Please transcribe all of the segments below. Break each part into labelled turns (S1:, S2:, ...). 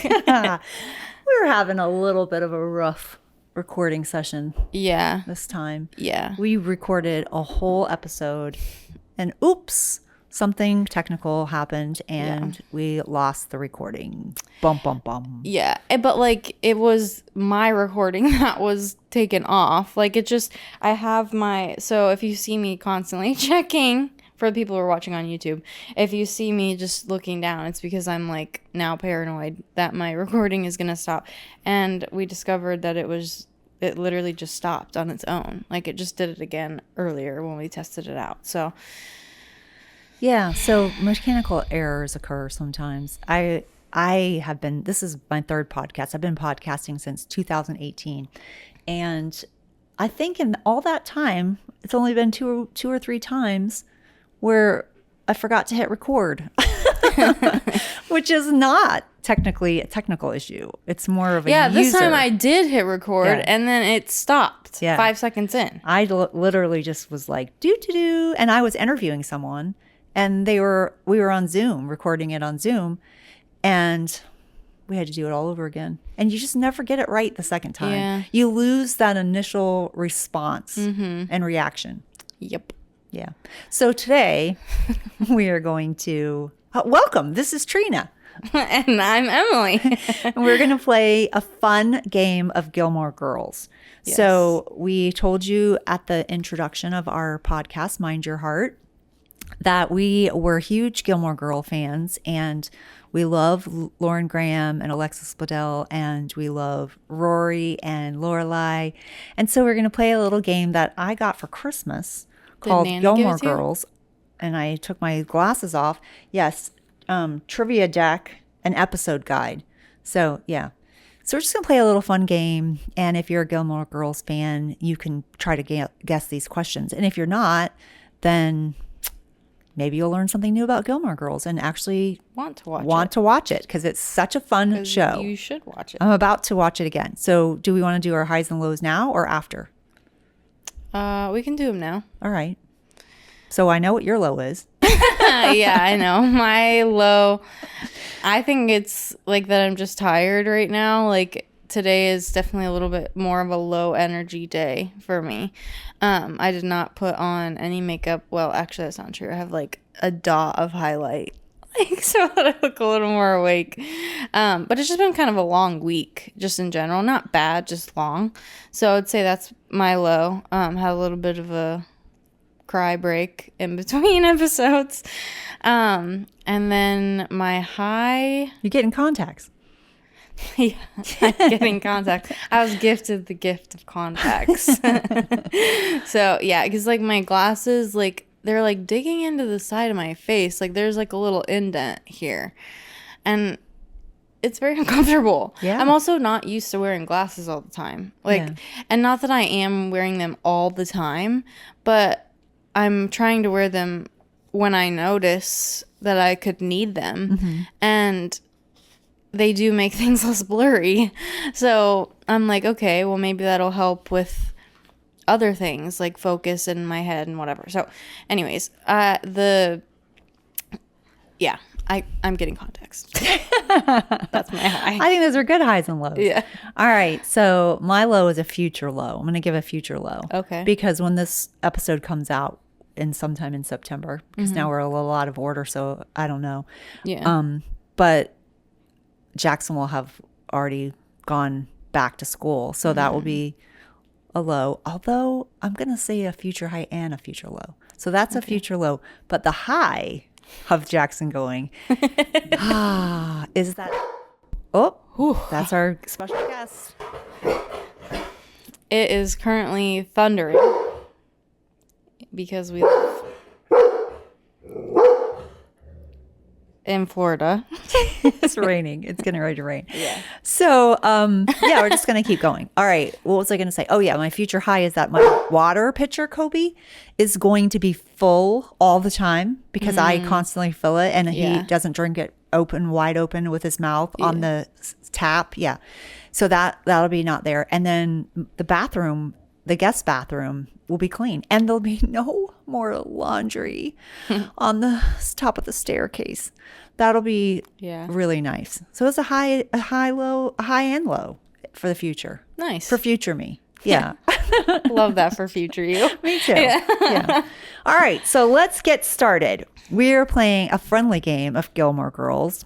S1: We were having a little bit of a rough recording session.
S2: Yeah.
S1: This time.
S2: Yeah.
S1: We recorded a whole episode and oops, something technical happened and we lost the recording. Bum, bum, bum.
S2: Yeah. But like it was my recording that was taken off. Like it just, I have so if you see me constantly checking, for the people who are watching on YouTube, if you see me just looking down, it's because I'm like now paranoid that my recording is going to stop. And we discovered that it literally just stopped on its own. Like it just did it again earlier when we tested it out. So
S1: yeah, so mechanical errors occur sometimes. I have been, this is my third podcast. I've been podcasting since 2018. And I think in all that time, it's only been two or three times where I forgot to hit record, which is not technically a technical issue. It's more of a user.
S2: This time I did hit record and then it stopped 5 seconds in.
S1: I literally just was like, do, and I was interviewing someone and we were on Zoom, recording it on Zoom, and we had to do it all over again. And you just never get it right the second time.
S2: Yeah.
S1: You lose that initial response and reaction.
S2: Yep.
S1: Yeah. So today we are going to welcome. This is Trina.
S2: And I'm Emily.
S1: And we're going to play a fun game of Gilmore Girls. Yes. So we told you at the introduction of our podcast, Mind Your Heart, that we were huge Gilmore Girl fans and we love Lauren Graham and Alexis Bledel, and we love Rory and Lorelai. And so we're going to play a little game that I got for Christmas called Gilmore Girls. And I took my glasses off. Yes. Trivia deck, an episode guide. So yeah. So we're just going to play a little fun game. And if you're a Gilmore Girls fan, you can try to guess these questions. And if you're not, then maybe you'll learn something new about Gilmore Girls and actually want to watch it because it's such a fun show.
S2: You should watch it.
S1: I'm about to watch it again. So do we want to do our highs and lows now or after?
S2: We can do them now.
S1: All right. So I know what your low is.
S2: Yeah, I know. My low, I think it's like that I'm just tired right now. Like today is definitely a little bit more of a low energy day for me. I did not put on any makeup. Well, actually, that's not true. I have like a dot of highlight, like so that I look a little more awake. But it's just been kind of a long week, just in general. Not bad, just long. So I'd say that's my low. Had a little bit of a cry break in between episodes. And then my high...
S1: You're getting contacts.
S2: Yeah, I'm getting contacts. I was gifted the gift of contacts. So, yeah, because, like, my glasses, like, they're, like, digging into the side of my face. Like, there's, like, a little indent here. And it's very uncomfortable. Yeah. I'm also not used to wearing glasses all the time. Like, and not that I am wearing them all the time, but I'm trying to wear them when I notice that I could need them. Mm-hmm. And they do make things less blurry. So I'm like, okay, well, maybe that'll help with other things like focus in my head and whatever. So anyways, I'm getting contacts. That's my high.
S1: I think those are good highs and lows.
S2: Yeah.
S1: All right. So my low is a future low. I'm going to give a future low.
S2: Okay.
S1: Because when this episode comes out sometime in September, because now we're a little out of order, so I don't know.
S2: Yeah.
S1: But Jackson will have already gone back to school. So that will be a low. Although I'm going to say a future high and a future low. So that's a future low. But the high of Jackson going is that that's our special guest.
S2: It is currently thundering because we live in Florida.
S1: It's raining. It's getting ready to rain. Yeah. So we're just gonna keep going. All right. What was I gonna say? Oh yeah, my future high is that my water pitcher, Kobe, is going to be full all the time because I constantly fill it, and he doesn't drink it wide open with his mouth on the tap. Yeah. So that'll be not there. And then the bathroom the guest bathroom will be clean, and there'll be no more laundry on the top of the staircase. That'll be really nice. So it's a high and low for the future.
S2: Nice.
S1: For future me. Yeah.
S2: Love that for future you.
S1: Me too. Yeah. All right. So let's get started. We're playing a friendly game of Gilmore Girls.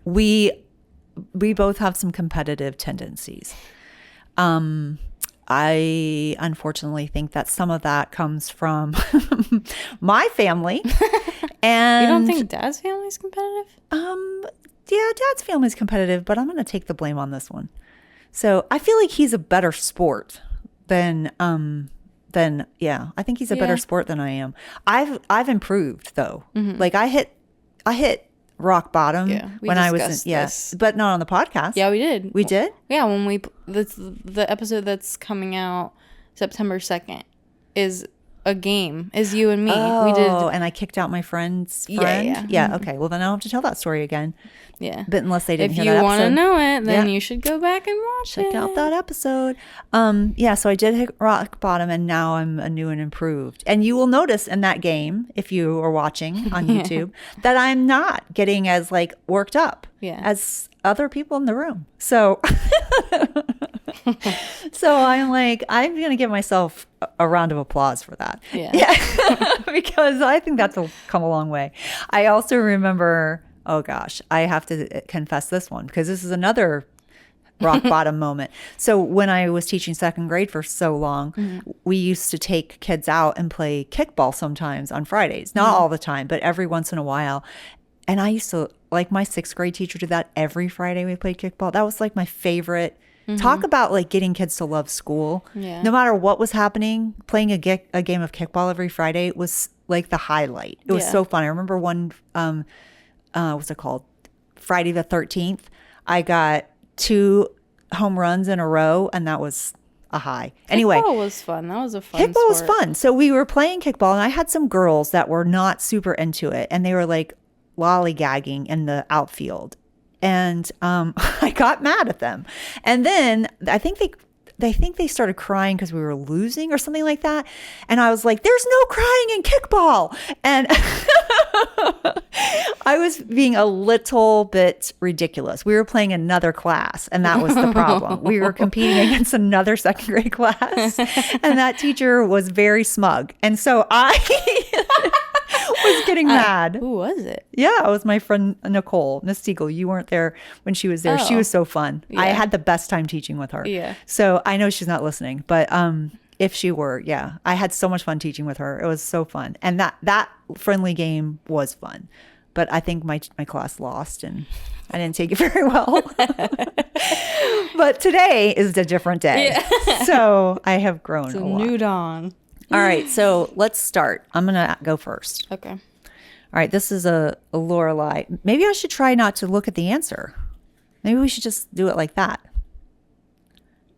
S1: We both have some competitive tendencies. I unfortunately think that some of that comes from my family. And
S2: you don't think Dad's family is competitive?
S1: Yeah, Dad's family is competitive, but I'm going to take the blame on this one. So I feel like he's a better sport than I think he's a better sport than I am. I've improved though. Mm-hmm. Like I hit rock bottom when I was this. But not on the podcast.
S2: Yeah, we did.
S1: We did?
S2: Yeah, when the episode that's coming out September 2nd is a game. Is you and me. We did.
S1: And I kicked out my friend's friend? Yeah. Okay. Well, then I don't have to tell that story again. Yeah. But unless they didn't hear that episode.
S2: If you want to know it, then you should go back and watch it.
S1: Check out that episode. So I did hit rock bottom, and now I'm a new and improved. And you will notice in that game, if you are watching on YouTube, that I'm not getting as like worked up as other people in the room. So I'm like, I'm going to give myself a round of applause for that. Yeah. Because I think that's come a long way. I also remember, oh gosh, I have to confess this one because this is another rock bottom moment. So when I was teaching second grade for so long, we used to take kids out and play kickball sometimes on Fridays. Not all the time, but every once in a while. And I used to, like my sixth grade teacher did that every Friday we played kickball. That was like my favorite. Talk about like getting kids to love school. Yeah. No matter what was happening, playing a game of kickball every Friday was like the highlight. It was so fun. I remember one, what's it called? Friday the 13th. I got 2 home runs in a row, and that was a high. Anyway.
S2: Kickball was fun. That was a fun
S1: Kickball was fun. So we were playing kickball, and I had some girls that were not super into it, and they were like lollygagging in the outfield. And I got mad at them. And then I think they started crying because we were losing or something like that. And I was like, there's no crying in kickball. And I was being a little bit ridiculous. We were playing another class, and that was the problem. We were competing against another second grade class, and that teacher was very smug. And so I was getting mad.
S2: Who was it?
S1: Yeah, it was my friend Nicole, Miss Siegel. You weren't there when she was there. She was so fun. Yeah. I had the best time teaching with her. Yeah. So I know she's not listening, but if she were, I had so much fun teaching with her. It was so fun, and that friendly game was fun. But I think my class lost, and I didn't take it very well. But today is a different day, so I have grown a lot.
S2: New dawn.
S1: All right, so let's start. I'm going to go first.
S2: Okay.
S1: All right, this is a Lorelai. Maybe I should try not to look at the answer. Maybe we should just do it like that.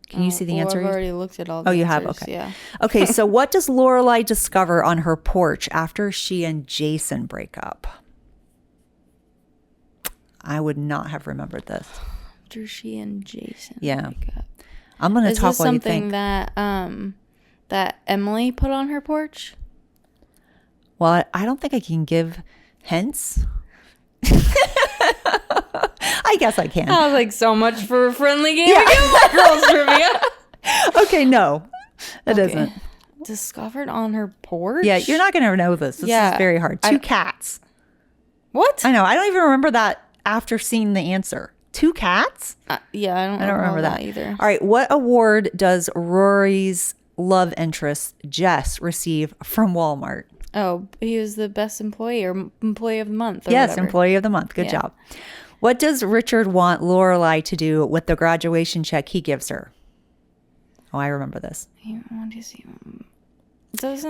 S1: Can you see the answer?
S2: I've already looked at all the
S1: answers. You have? Okay. Yeah. Okay, so what does Lorelai discover on her porch after she and Jason break up? I would not have remembered this.
S2: After she and Jason
S1: break up. I'm going to talk while you think.
S2: Is this something that Emily put on her porch?
S1: Well, I don't think I can give hints. I guess I can.
S2: I was like, so much for a friendly game of Gilmore Girls trivia.
S1: Okay, no, it isn't.
S2: Discovered on her porch?
S1: Yeah, you're not going to know this. This is very hard. 2 cats.
S2: What?
S1: I know. I don't even remember that after seeing the answer. 2 cats?
S2: Yeah, I don't remember that either.
S1: All right, what award does Rory's love interest Jess receive from Walmart?
S2: Oh, he was the best employee or employee of the month.
S1: Yes, whatever. Employee of the month. Good job. What does Richard want Lorelai to do with the graduation check he gives her? Oh, I remember this.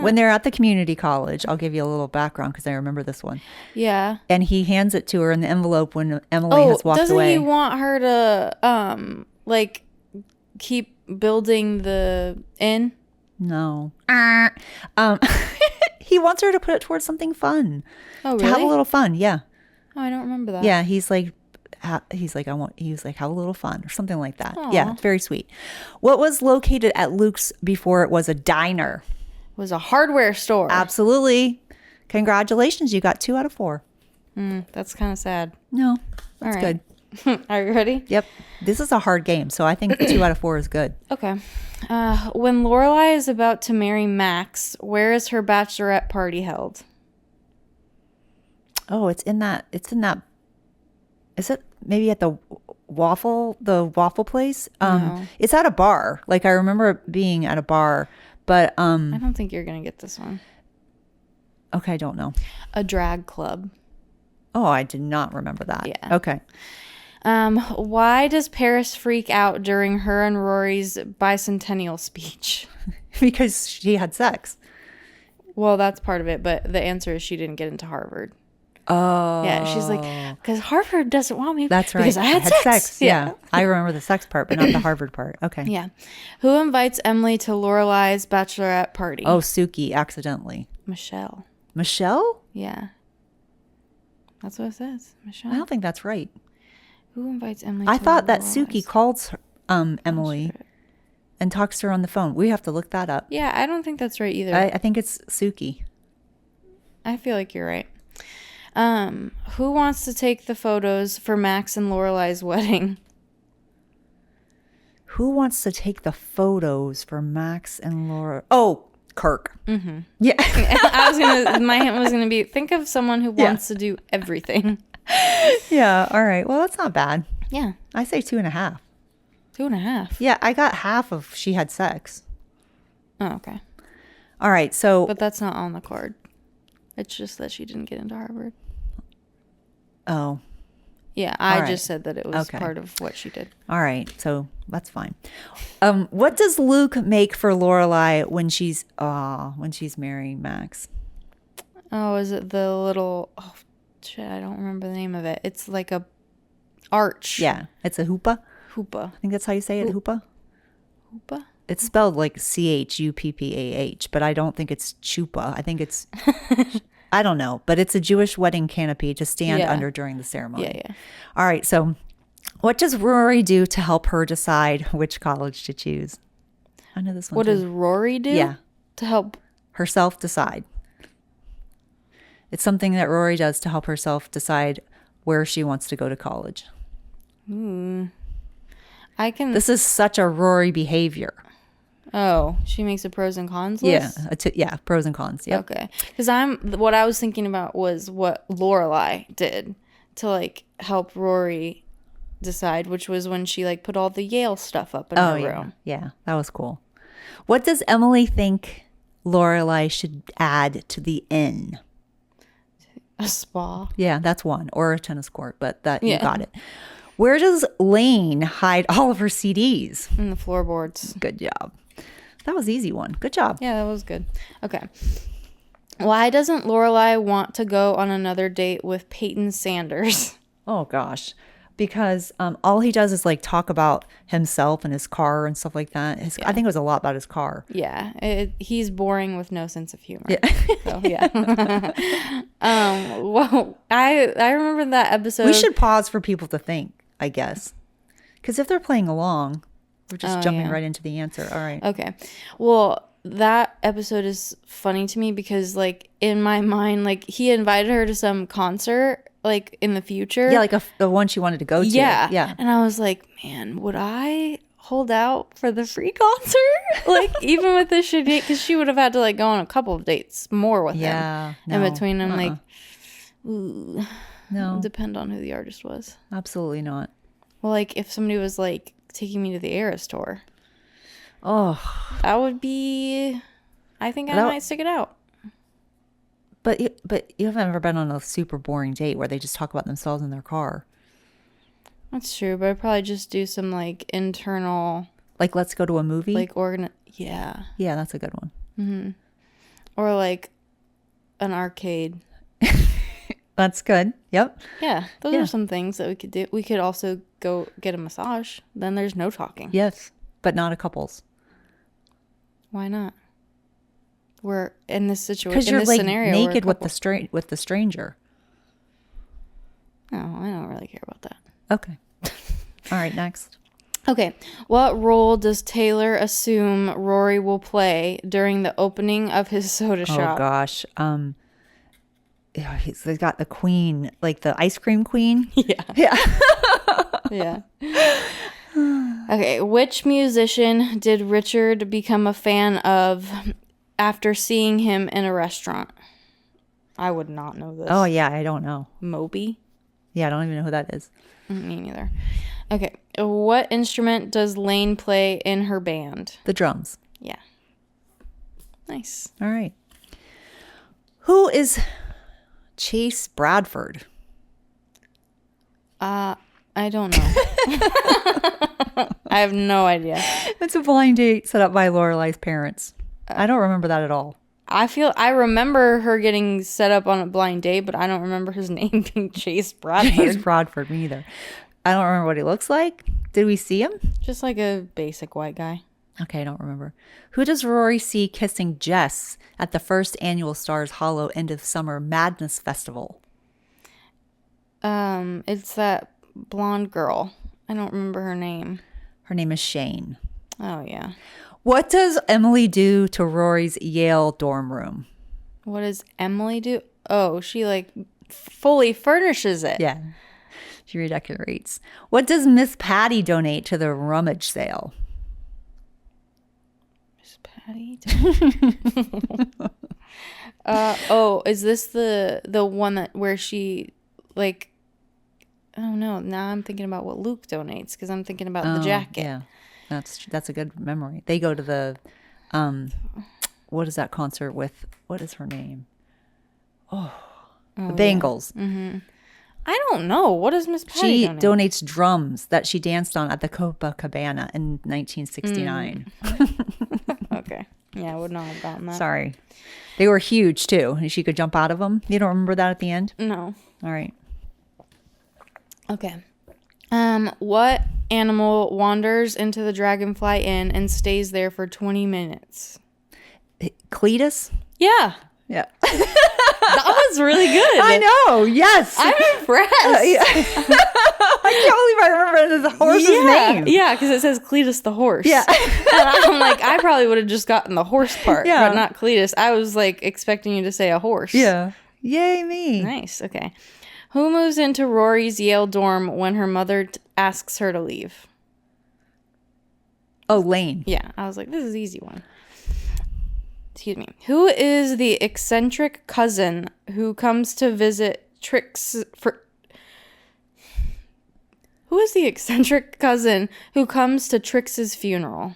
S1: When they're at the community college, I'll give you a little background because I remember this one.
S2: Yeah.
S1: And he hands it to her in the envelope when Emily has walked away.
S2: Doesn't he want her to keep building the inn?
S1: No. He wants her to put it towards something fun.
S2: Oh, really?
S1: To have a little fun, yeah.
S2: Oh, I don't remember that.
S1: Yeah, he's like, he's like, he was like, have a little fun or something like that.
S2: Aww.
S1: Yeah, it's very sweet. What was located at Luke's before it was a diner?
S2: It was a hardware store.
S1: Absolutely. Congratulations. You got 2 out of 4.
S2: That's kind of sad.
S1: No, that's
S2: All right.
S1: good.
S2: Are you ready?
S1: Yep. This is a hard game, so I think 2 out of 4 is good.
S2: Okay. When Lorelai is about to marry Max, where is her bachelorette party held?
S1: Oh, it's in that. Is it maybe at the waffle place?
S2: No.
S1: It's at a bar. Like I remember it being at a bar, but
S2: I don't think you're gonna get this one.
S1: Okay, I don't know.
S2: A drag club.
S1: Oh, I did not remember that.
S2: Yeah.
S1: Okay.
S2: Why does Paris freak out during her and Rory's bicentennial speech?
S1: Because she had sex.
S2: Well, that's part of it, but the answer is she didn't get into Harvard.
S1: Oh.
S2: Yeah, she's like, because Harvard doesn't want me.
S1: That's right.
S2: Because I had sex.
S1: Yeah. I remember the sex part, but not the Harvard part. Okay.
S2: Yeah. Who invites Emily to Lorelai's bachelorette party?
S1: Oh, Suki, accidentally.
S2: Michelle.
S1: Michelle?
S2: Yeah. That's what it says. Michelle.
S1: I don't think that's right.
S2: Who invites Emily
S1: I
S2: to
S1: thought that
S2: Lorelai's
S1: Suki calls her, Emily and talks to her on the phone. We have to look that up.
S2: Yeah, I don't think that's right either.
S1: I think it's Suki.
S2: I feel like you're right. Who wants to take the photos for Max and Lorelai's wedding?
S1: Who wants to take the photos for Max and Laura? Oh, Kirk. Mm-hmm. Yeah.
S2: My hint was gonna be, think of someone who wants to do everything.
S1: Yeah. All right. Well, that's not bad.
S2: Yeah.
S1: I say 2.5.
S2: 2.5.
S1: Yeah, I got half of she had sex.
S2: Oh, okay.
S1: All right. So,
S2: But that's not on the card. It's just that she didn't get into Harvard.
S1: oh,
S2: Yeah, I just said that it was part of what she did.
S1: all right. So that's fine. What does Luke make for Lorelai when she's marrying Max?
S2: Oh, is it the little? Oh, shit! I don't remember the name of it. It's like a arch.
S1: Yeah, it's a hoopah.
S2: Hoopah.
S1: I think that's how you say it. Hoopah.
S2: Hoopah.
S1: It's spelled like Chuppah, but I don't think it's chupa. I think it's, I don't know, but it's a Jewish wedding canopy to stand under during the ceremony.
S2: Yeah, yeah.
S1: All right. So what does Rory do to help her decide which college to choose? I know this one.
S2: What does Rory do?
S1: Yeah.
S2: To help
S1: herself decide. It's something that Rory does to help herself decide where she wants to go to college. This is such a Rory behavior.
S2: Oh, she makes a pros and cons list?
S1: Yeah, pros and cons. Yep.
S2: Okay. Because what I was thinking about was what Lorelai did to like help Rory decide, which was when she like put all the Yale stuff up in her room.
S1: Yeah, that was cool. What does Emily think Lorelai should add to the inn?
S2: A spa.
S1: Yeah, that's one. Or a tennis court, but you got it. Where does Lane hide all of her CDs?
S2: In the floorboards.
S1: Good job. That was an easy one. Good job.
S2: Yeah, that was good. Okay. Why doesn't Lorelai want to go on another date with Peyton Sanders?
S1: Oh, gosh. Because all he does is like talk about himself and his car and stuff like that. I think it was a lot about his car.
S2: Yeah. He's boring with no sense of humor.
S1: Yeah.
S2: So, yeah. Well, I remember that episode.
S1: We should pause for people to think, I guess. Because if they're playing along, we're just jumping right into the answer. All right.
S2: Okay. Well, that episode is funny to me because, like, in my mind, like, he invited her to some concert, like, in the future.
S1: Yeah, like the one she wanted to go to.
S2: Yeah.
S1: Yeah.
S2: And I was like, man, would I hold out for the free concert? Like, even with this shitty date? Because she would have had to, like, go on a couple of dates more with him. In between. I'm like, ooh.
S1: No.
S2: It'd depend on who the artist was.
S1: Absolutely not.
S2: Well, like, if somebody was, like, taking me to the Eras tour.
S1: Oh.
S2: That would be... I think I might stick it out.
S1: But you haven't ever been on a super boring date where they just talk about themselves in their car.
S2: That's true, but I'd probably just do some, like, internal...
S1: Like, let's go to a movie?
S2: Like, Yeah.
S1: Yeah, that's a good one.
S2: Mm-hmm. Or, like, an arcade.
S1: That's good. Yep.
S2: Yeah, those are some things that we could do. We could also go get a massage. Then there's no talking.
S1: Yes, but not a couple's.
S2: Why not? We're in this situation.
S1: Because you're
S2: this
S1: like
S2: scenario,
S1: naked with the stranger.
S2: No, I don't really care about that.
S1: Okay. All right, next.
S2: Okay. What role does Taylor assume Rory will play during the opening of his soda shop?
S1: Oh gosh. Yeah, he's got the queen, like the ice cream queen.
S2: Yeah.
S1: Yeah.
S2: Yeah. Okay. Which musician did Richard become a fan of after seeing him in a restaurant? I would not know this.
S1: Oh yeah, I don't know.
S2: Moby?
S1: Yeah, I don't even know who that is.
S2: Me neither. Okay. What instrument does Lane play in her band?
S1: The drums.
S2: Yeah. Nice.
S1: All right. Who is Chase Bradford?
S2: I don't know. I have no idea.
S1: It's a blind date set up by Lorelai's parents. I don't remember that at all.
S2: I remember her getting set up on a blind date, but I don't remember his name being Chase Bradford.
S1: Chase Bradford, me either. I don't remember what he looks like. Did we see him?
S2: Just like a basic white guy.
S1: Okay, I don't remember. Who does Rory see kissing Jess at the first annual Stars Hollow End of Summer Madness Festival?
S2: It's that blonde girl. I don't remember her name.
S1: Her name is Shane.
S2: Oh, yeah.
S1: What does Emily do to Rory's Yale dorm room?
S2: What does Emily do? Oh, she like fully furnishes it.
S1: Yeah. She redecorates. What does Miss Patty donate to the rummage sale?
S2: Miss Patty? Is this the one that where she like oh no, now I'm thinking about what Luke donates because I'm thinking about the jacket.
S1: Yeah. That's a good memory. They go to the what is that concert with? What is her name? The Bangles.
S2: Yeah. Mm-hmm. I don't know. What does Miss Patty
S1: She
S2: donate?
S1: donates drums that she danced on at the Copacabana in 1969.
S2: Okay. Yeah, I would not have gotten that.
S1: Sorry. They were huge too. And she could jump out of them. You don't remember that at the end?
S2: No.
S1: All right.
S2: Okay. What animal wanders into the Dragonfly Inn and stays there for 20 minutes?
S1: Cletus?
S2: Yeah.
S1: Yeah.
S2: That was really good.
S1: I know. Yes.
S2: I'm impressed.
S1: I can't believe I remember the horse's name.
S2: Yeah, because it says Cletus the horse.
S1: Yeah.
S2: And I'm like, I probably would have just gotten the horse part,
S1: Yeah.
S2: but not Cletus. I was like expecting you to say a horse.
S1: Yeah. Yay, me.
S2: Nice. Okay. Who moves into Rory's Yale dorm when her mother asks her to leave?
S1: Oh, Lane.
S2: Yeah, I was like, this is an easy one. Excuse me. Who is the eccentric cousin who comes to visit Who is the eccentric cousin who comes to Trix's funeral?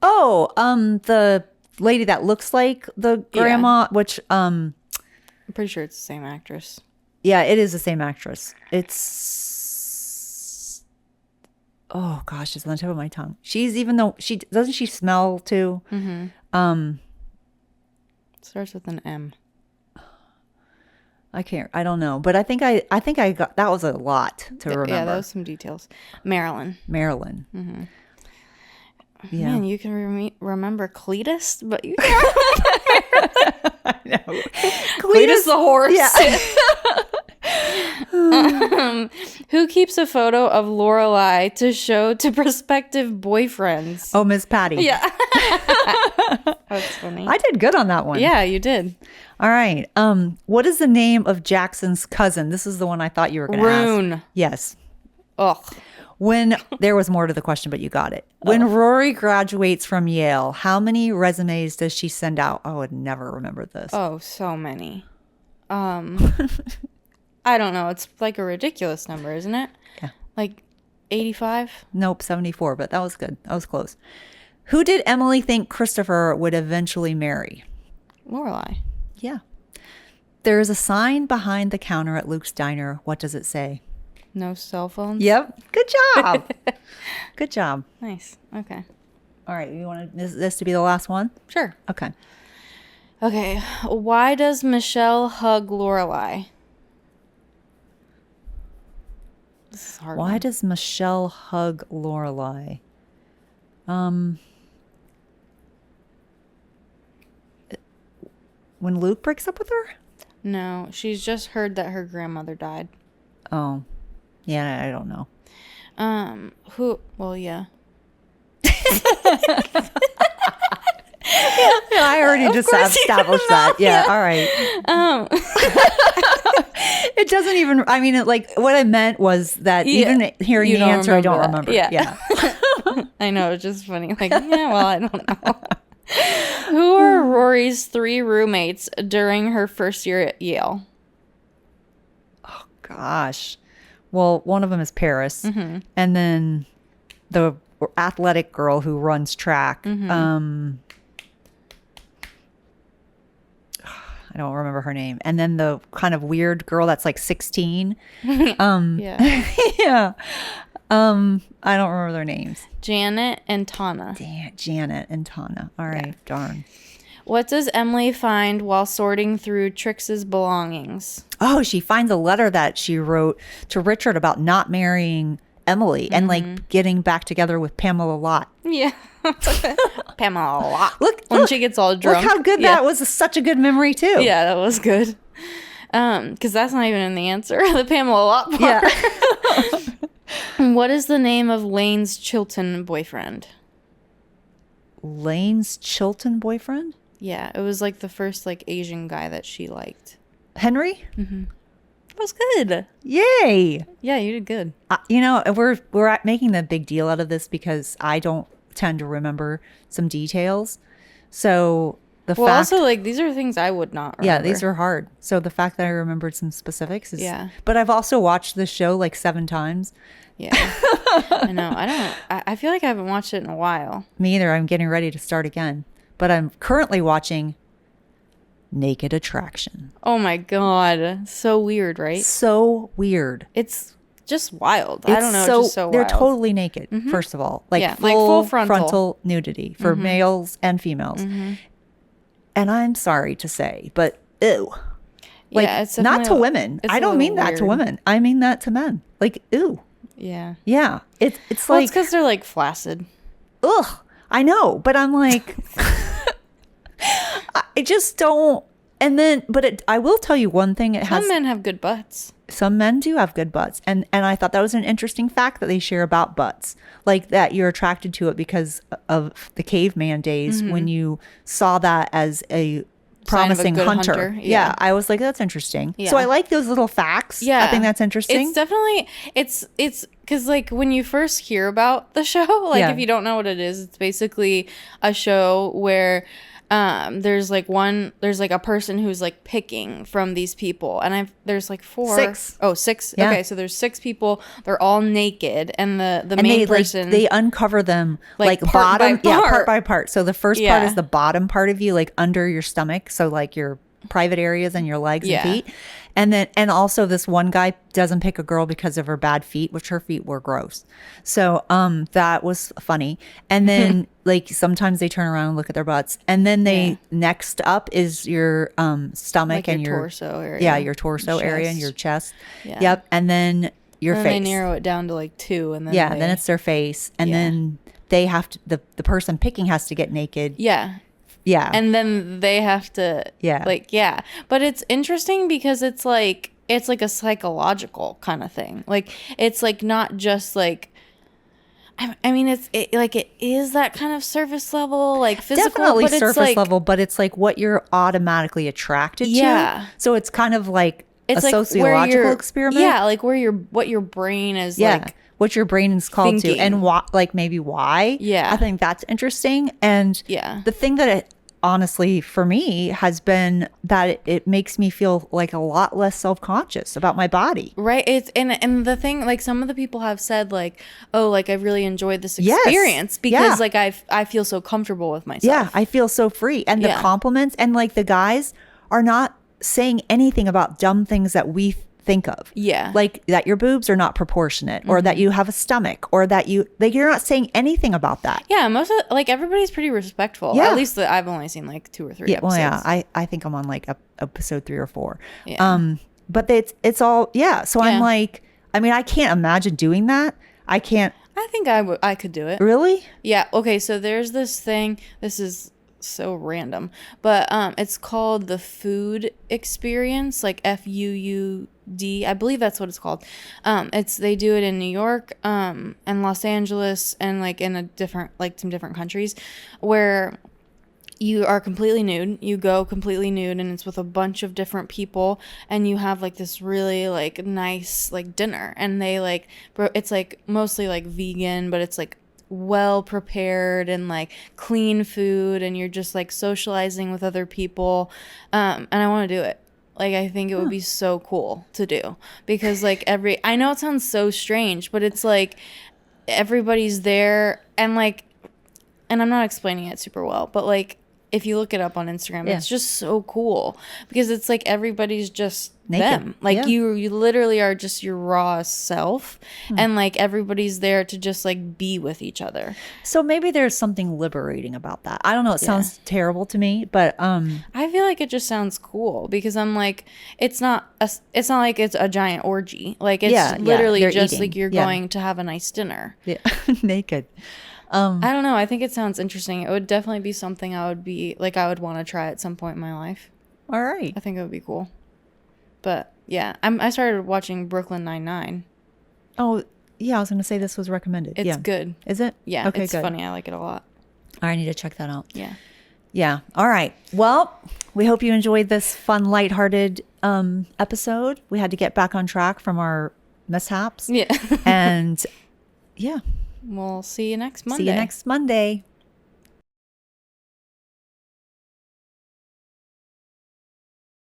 S1: Oh, the lady that looks like the grandma, which
S2: I'm pretty sure it's the same actress.
S1: yeah, it is the same actress. It's oh gosh, it's on the tip of my tongue. Doesn't she smell too?
S2: Mm-hmm. Starts with an M.
S1: I don't know, but I think I got that was a lot to remember.
S2: Yeah, that was some details. Marilyn.
S1: Mm-hmm. Yeah.
S2: Man, you can remember Cletus, but you can't
S1: I know.
S2: Cletus the horse.
S1: Yeah.
S2: Who keeps a photo of Lorelai to show to prospective boyfriends?
S1: Oh, Miss Patty.
S2: Yeah. That's funny.
S1: I did good on that one.
S2: Yeah, you did.
S1: All right. What is the name of Jackson's cousin? This is the one I thought you were going to ask.
S2: Rune.
S1: Yes.
S2: Ugh.
S1: When there was more to the question, but you got it. When Rory graduates from Yale, how many resumes does she send out? I would never remember this.
S2: Oh, so many. I don't know. It's like a ridiculous number, isn't it?
S1: Yeah.
S2: Like 85?
S1: Nope, 74, but that was good. That was close. Who did Emily think Christopher would eventually marry?
S2: Lorelai.
S1: Yeah. There is a sign behind the counter at Luke's Diner. What does it say?
S2: No cell phones?
S1: Yep. Good job. Good job.
S2: Nice. Okay.
S1: All right. You want this to be the last one?
S2: Sure.
S1: Okay.
S2: Okay. Why does Michelle hug Lorelai? This is a hard.
S1: Why
S2: one.
S1: does Michelle hug Lorelai? When Luke breaks up with her?
S2: No, she's just heard that her grandmother died.
S1: Oh. Yeah, I don't know.
S2: Who? Well, yeah.
S1: Yeah, I already just established that. Yeah, all right. It doesn't even, I mean, what I meant was that even hearing the answer, I don't remember. Yeah.
S2: I know, it's just funny. Like, yeah, well, I don't know. Who are Rory's 3 roommates during her first year at Yale?
S1: Oh, gosh. Well, one of them is Paris. And then the athletic girl who runs track. I don't remember her name. And then the kind of weird girl that's like 16.
S2: Yeah.
S1: Yeah. I don't remember their names.
S2: Janet and Tana.
S1: Damn, Janet and Tana. All right, darn.
S2: What does Emily find while sorting through Trix's belongings?
S1: Oh, she finds a letter that she wrote to Richard about not marrying Emily and like getting back together with Pamela Lott.
S2: Yeah. Pamela Lott. Look, when she gets all drunk.
S1: Look how good that was. Such a good memory too.
S2: Yeah, that was good. Because that's not even in the answer. The Pamela Lott part.
S1: Yeah.
S2: What is the name of Lane's Chilton boyfriend?
S1: Lane's Chilton boyfriend?
S2: Yeah, it was like the first like Asian guy that she liked.
S1: Henry?
S2: That was good.
S1: Yay.
S2: Yeah, you did good.
S1: We're making the big deal out of this because I don't tend to remember some details. So
S2: also like these are things I would not remember.
S1: Yeah, these are hard. So the fact that I remembered some specifics is But I've also watched this show like 7 times.
S2: Yeah. I know. I feel like I haven't watched it in a while.
S1: Me either. I'm getting ready to start again. But I'm currently watching Naked Attraction.
S2: Oh my God. So weird, right?
S1: So weird.
S2: It's just wild. I don't know. It's just so wild.
S1: They're totally naked, first of all. Like full frontal nudity for males and females. And I'm sorry to say, but ew. Like, it's not to women. I don't mean that to women. I mean that to men. Like, ew.
S2: Yeah.
S1: Yeah. It's like.
S2: It's because they're like flaccid.
S1: Ugh. I know. But I'm like. I just don't. And then, I will tell you one thing.
S2: Some men have good butts.
S1: Some men do have good butts. And I thought that was an interesting fact that they share about butts. Like that you're attracted to it because of the caveman days when you saw that as a promising hunter. Yeah. I was like, that's interesting. Yeah. So I like those little facts. Yeah. I think that's interesting.
S2: It's definitely, it's because like when you first hear about the show, like if you don't know what it is, it's basically a show where there's like a person who's like picking from these people, and there's like 6. Oh, 6. Yeah. Okay, so there's 6 people. They're all naked, and the main person
S1: they uncover them like bottom part by part. So the first part is the bottom part of you, like under your stomach, so like your private areas and your legs and feet. And also this one guy doesn't pick a girl because of her bad feet, which her feet were gross. So that was funny. And then like sometimes they turn around and look at their butts. And then next up is your stomach, like and your
S2: torso area.
S1: Yeah, your torso area and your chest. Yeah. Yep. And then your face.
S2: They narrow it down to like 2, and then
S1: then it's their face. And then they have to the person picking has to get naked.
S2: Yeah.
S1: Yeah.
S2: And then they have to But it's interesting because it's like a psychological kind of thing. Like it's like not just like I mean it is that kind of surface level, like physical,
S1: definitely
S2: but
S1: surface
S2: it's
S1: level, but it's like what you're automatically attracted to. So it's kind of like it's a like sociological experiment.
S2: Yeah, like what your brain is like
S1: what your brain is called thinking. To and like maybe why.
S2: Yeah.
S1: I think that's interesting. And the thing that it honestly for me has been that it makes me feel like a lot less self-conscious about my body.
S2: Right. It's and the thing, like some of the people have said like, oh, like I've really enjoyed this experience because like I feel so comfortable with myself.
S1: Yeah, I feel so free. And the compliments and like the guys are not saying anything about dumb things that we think of.
S2: Yeah.
S1: Like that your boobs are not proportionate or that you have a stomach or that you're not saying anything about that.
S2: Yeah. Most of like everybody's pretty respectful. Yeah. At least I've only seen like 2 or 3 episodes.
S1: Well, yeah. I think I'm on like episode 3 or 4. Yeah. But it's all, So I'm like, I mean, I can't imagine doing that. I think
S2: I could do it.
S1: Really?
S2: Yeah. Okay. So there's this thing, this is so random. But it's called the Food Experience, like FUUD. I believe that's what it's called. They do it in New York, and Los Angeles, and like in some different countries, where you are completely nude. You go completely nude, and it's with a bunch of different people, and you have like this really like nice like dinner, and they like it's like mostly like vegan, but it's like well prepared and like clean food, and you're just like socializing with other people, and I want to do it. Like, I think it would be so cool to do, because like I know it sounds so strange, but it's like everybody's there, and like, and I'm not explaining it super well, but like if you look it up on Instagram, it's just so cool, because it's like everybody's just naked. Them. Like you literally are just your raw self, and like everybody's there to just like be with each other.
S1: So maybe there's something liberating about that. I don't know. It sounds terrible to me, but
S2: I feel like it just sounds cool, because I'm like, it's not like it's a giant orgy. Like it's literally just eating. Like you're going to have a nice dinner.
S1: Yeah, naked.
S2: I don't know. I think it sounds interesting. It would definitely be something I would want to try at some point in my life.
S1: All right.
S2: I think it would be cool. But yeah, I started watching Brooklyn Nine-Nine.
S1: Oh, yeah. I was going to say this was recommended.
S2: It's good.
S1: Is it?
S2: Yeah. Okay, it's funny. I like it a lot.
S1: I need to check that out.
S2: Yeah.
S1: Yeah. All right. Well, we hope you enjoyed this fun, lighthearted episode. We had to get back on track from our mishaps.
S2: Yeah.
S1: And yeah.
S2: We'll see you next Monday.
S1: See you next Monday.